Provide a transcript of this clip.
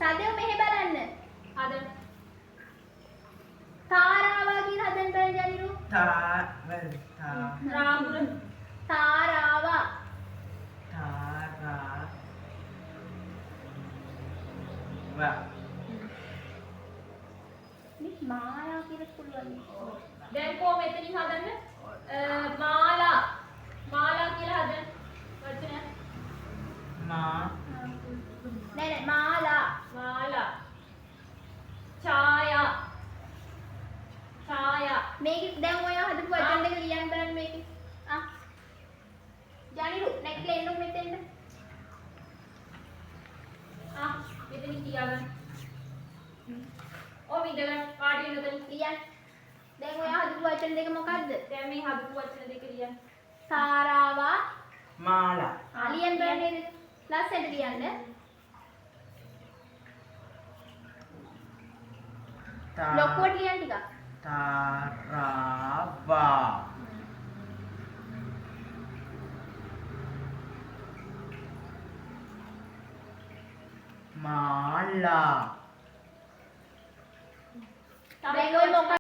තදව මෙහෙ බලන්න. හදන්න. තාරාවා කියලා හදන්න බෑ ජනිරු. රාමුල. තාරාවා. මේ මායා කියලා පුළුවන්. දැන් කොහොම එතනින් හදන්න? මාලා. මාලා කියලා හදන්න. වචනය. නෑ මාලා. මාලා. ඡායා. ඡායා. මේක දැන් ඔයා හදපු වචන දෙක ලියන්න බලන්න මේකේ. ජනිරු නැග්ලා එන්න මෙතෙන්ට. මෙතනින් තියාගන්න. ඔය විදගන්න පාඩි වෙන උතන ලියන්න. දැන් ඔයා හදපු වචන දෙක මොකද්ද? දැන් මේ හදපු වචන දෙක ලියන්න. තාරාවා මාලා. ලියන්න බලන්න නේද? ලස්සනට ලියන්න. ලොකුවට ලියන්න ටිකක්. තාරාවා. මාලා. දැන් ඔය මොකක්ද